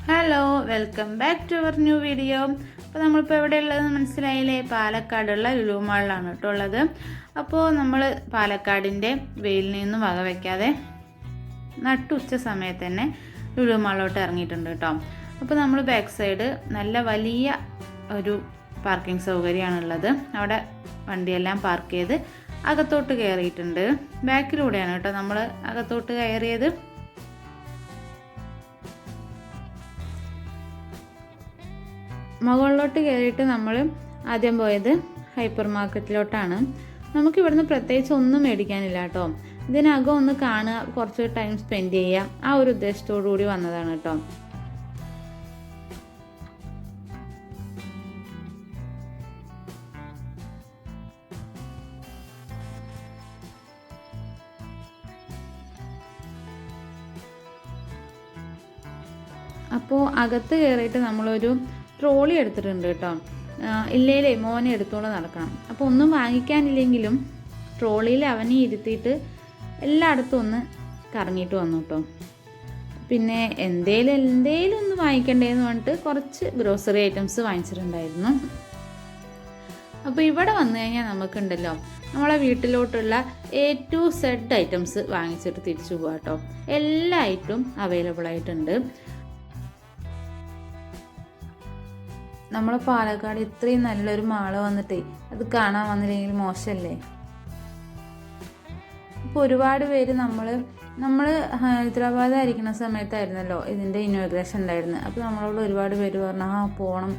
Hello, welcome back to our new video. അപ്പോൾ നമ്മളിപ്പോൾ എവിടെയുള്ളതെന്ന് മനസ്സിലായില്ലേ? പാലക്കാടുള്ള ലുലു മാളിലാണ് കേട്ടോ ഉള്ളത്. അപ്പോൾ നമ്മൾ പാലക്കാടിൻ്റെ വെയിലിൽ നിന്നും വക വയ്ക്കാതെ നട്ടുച്ച സമയത്ത് തന്നെ ലുലു മാളിലോട്ട് ഇറങ്ങിയിട്ടുണ്ട് കേട്ടോ. അപ്പോൾ നമ്മൾ ബാക്ക് സൈഡ് നല്ല വലിയ ഒരു പാർക്കിംഗ് സൗകര്യമാണുള്ളത്. അവിടെ വണ്ടിയെല്ലാം പാർക്ക് ചെയ്ത് അകത്തോട്ട് കയറിയിട്ടുണ്ട്. ബാക്കിലൂടെയാണ് കേട്ടോ നമ്മൾ അകത്തോട്ട് കയറിയത്. മുകളിലോട്ട് കയറിയിട്ട് നമ്മൾ ആദ്യം പോയത് ഹൈപ്പർ മാർക്കറ്റിലോട്ടാണ്. നമുക്കിവിടുന്ന് പ്രത്യേകിച്ച് ഒന്നും മേടിക്കാനില്ല കേട്ടോ. ഇതിനകം ഒന്ന് കാണുക, കുറച്ച് ടൈം സ്പെൻഡ് ചെയ്യുക, ആ ഒരു ഉദ്ദേശത്തോടു കൂടി വന്നതാണ് കേട്ടോ. അപ്പോൾ അകത്ത് കയറിയിട്ട് നമ്മളൊരു ട്രോളി എടുത്തിട്ടുണ്ട് കേട്ടോ. ഇല്ലേലേ മോനെ എടുത്തോണ്ട് നടക്കണം. അപ്പോൾ ഒന്നും വാങ്ങിക്കാനില്ലെങ്കിലും ട്രോളിയിൽ അവനെ ഇരുത്തിയിട്ട് എല്ലായിടത്തും ഒന്ന് കറങ്ങിയിട്ട് വന്നു കേട്ടോ. പിന്നെ എന്തേലും ഒന്ന് വാങ്ങിക്കണ്ടേന്ന് പറഞ്ഞിട്ട് കുറച്ച് ഗ്രോസറി ഐറ്റംസ് വാങ്ങിച്ചിട്ടുണ്ടായിരുന്നു. അപ്പോൾ ഇവിടെ വന്നു കഴിഞ്ഞാൽ നമുക്കുണ്ടല്ലോ നമ്മളെ വീട്ടിലോട്ടുള്ള A to Z ഐറ്റംസ് വാങ്ങിച്ചിട്ട് തിരിച്ചു പോകാം കേട്ടോ. എല്ലാ ഐറ്റവും അവൈലബിൾ ആയിട്ടുണ്ട്. നമ്മളെ പാലക്കാട് ഇത്രയും നല്ലൊരു മാള് വന്നിട്ടേ അത് കാണാൻ വന്നില്ലെങ്കിൽ മോശമല്ലേ? അപ്പോൾ ഒരുപാട് പേര് നമ്മൾ ഹൈദരാബാദ് ആയിരിക്കുന്ന സമയത്തായിരുന്നല്ലോ ഇതിൻ്റെ ഇനോഗ്രേഷൻ ഉണ്ടായിരുന്നത്. അപ്പോൾ നമ്മളോട് ഒരുപാട് പേര് പറഞ്ഞു പോകണം,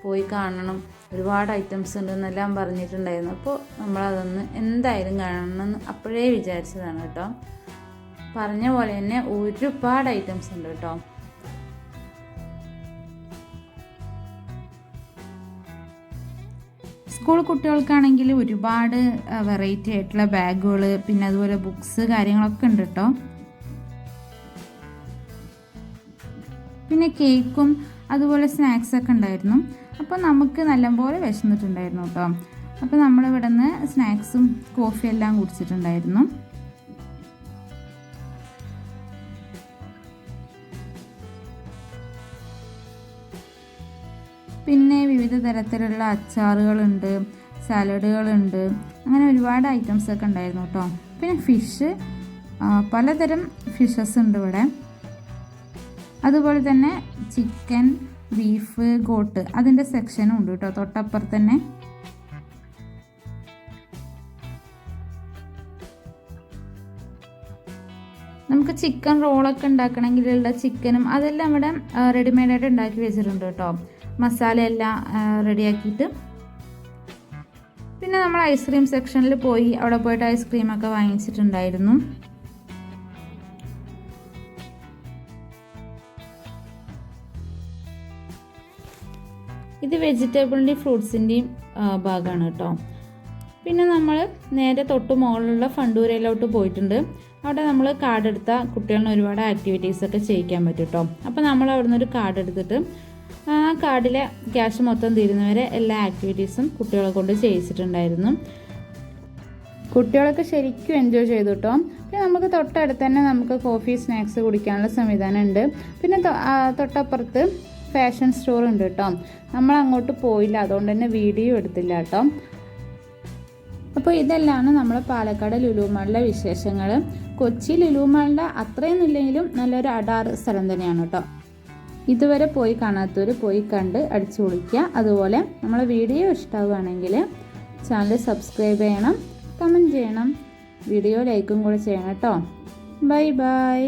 പോയി കാണണം, ഒരുപാട് ഐറ്റംസ് ഉണ്ടെന്നെല്ലാം പറഞ്ഞിട്ടുണ്ടായിരുന്നു. അപ്പോൾ നമ്മളതൊന്ന് എന്തായാലും കാണണമെന്ന് അപ്പോഴേ വിചാരിച്ചതാണ് കേട്ടോ. പറഞ്ഞ പോലെ തന്നെ ഒരുപാട് ഐറ്റംസ് ഉണ്ട് കേട്ടോ. സ്കൂൾ കുട്ടികൾക്കാണെങ്കിൽ ഒരുപാട് വെറൈറ്റി ആയിട്ടുള്ള ബാഗുകൾ, പിന്നെ അതുപോലെ ബുക്സ് കാര്യങ്ങളൊക്കെ ഉണ്ട് കേട്ടോ. പിന്നെ കേക്കും അതുപോലെ സ്നാക്സൊക്കെ ഉണ്ടായിരുന്നു. അപ്പോൾ നമുക്ക് നല്ലപോലെ വിശന്നിട്ടുണ്ടായിരുന്നു കേട്ടോ. അപ്പോൾ നമ്മളിവിടെ നിന്ന് സ്നാക്സും കോഫി എല്ലാം കുടിച്ചിട്ടുണ്ടായിരുന്നു. പിന്നെ വിവിധ തരത്തിലുള്ള അച്ചാറുകളുണ്ട്, സാലഡുകളുണ്ട്, അങ്ങനെ ഒരുപാട് ഐറ്റംസൊക്കെ ഉണ്ടായിരുന്നു കേട്ടോ. പിന്നെ ഫിഷ്, പലതരം ഫിഷസ് ഉണ്ട് ഇവിടെ. അതുപോലെ തന്നെ ചിക്കൻ, ബീഫ്, ഗോട്ട് അതിൻ്റെ സെക്ഷനും ഉണ്ട് കേട്ടോ തൊട്ടപ്പുറത്ത് തന്നെ. നമുക്ക് ചിക്കൻ റോളൊക്കെ ഉണ്ടാക്കണമെങ്കിലുള്ള ചിക്കനും അതെല്ലാം ഇവിടെ റെഡിമെയ്ഡായിട്ട് ഉണ്ടാക്കി വെച്ചിട്ടുണ്ട് കേട്ടോ. മസാലയെല്ലാം റെഡിയാക്കിയിട്ട്. പിന്നെ നമ്മൾ ഐസ്ക്രീം സെക്ഷനിൽ പോയി അവിടെ പോയിട്ട് ഐസ്ക്രീമൊക്കെ വാങ്ങിച്ചിട്ടുണ്ടായിരുന്നു. ഇത് വെജിറ്റബിളിൻ്റെയും ഫ്രൂട്ട്സിൻ്റെയും ഭാഗമാണ് കേട്ടോ. പിന്നെ നമ്മൾ നേരെ തൊട്ട് മുകളിലുള്ള ഫണ്ടൂരയിലോട്ട് പോയിട്ടുണ്ട്. അവിടെ നമ്മൾ കാർഡ് എടുത്താൽ കുട്ടികളിന് ഒരുപാട് ആക്ടിവിറ്റീസൊക്കെ ചെയ്യിക്കാൻ പറ്റും കേട്ടോ. അപ്പോൾ നമ്മൾ അവിടെ നിന്ന് ഒരു കാർഡ് എടുത്തിട്ട് ആ കാർഡിലെ ക്യാഷ് മൊത്തം തീരുന്നവരെ എല്ലാ ആക്ടിവിറ്റീസും കുട്ടികളെ കൊണ്ട് ചെയ്യിച്ചിട്ടുണ്ടായിരുന്നു. കുട്ടികളൊക്കെ ശരിക്കും എൻജോയ് ചെയ്തു കേട്ടോ. പിന്നെ നമുക്ക് തൊട്ടടുത്ത് തന്നെ നമുക്ക് കോഫി, സ്നാക്സ് കുടിക്കാനുള്ള സംവിധാനം ഉണ്ട്. പിന്നെ തൊട്ടപ്പുറത്ത് ഫാഷൻ സ്റ്റോർ ഉണ്ട് കേട്ടോ. നമ്മൾ അങ്ങോട്ട് പോയില്ല, അതുകൊണ്ട് തന്നെ വീഡിയോ എടുത്തില്ല കേട്ടോ. അപ്പോൾ ഇതെല്ലാം നമ്മുടെ പാലക്കാട് ലുലു മാളിലെ വിശേഷങ്ങൾ. കൊച്ചി ലുലു മാളിൻ്റെ അത്രയൊന്നും ഇല്ലെങ്കിലും നല്ലൊരു അടാറ് സ്ഥലം തന്നെയാണ് കേട്ടോ. ഇതുവരെ പോയി കാണാത്തവർ പോയി കണ്ട് അടിച്ചു പൊളിക്കുക. അതുപോലെ നമ്മളെ വീഡിയോ ഇഷ്ടമാവുകയാണെങ്കിൽ ചാനൽ സബ്സ്ക്രൈബ് ചെയ്യണം, കമൻറ്റ് ചെയ്യണം, വീഡിയോ ലൈക്കും കൂടെ ചെയ്യണം കേട്ടോ. Bye bye.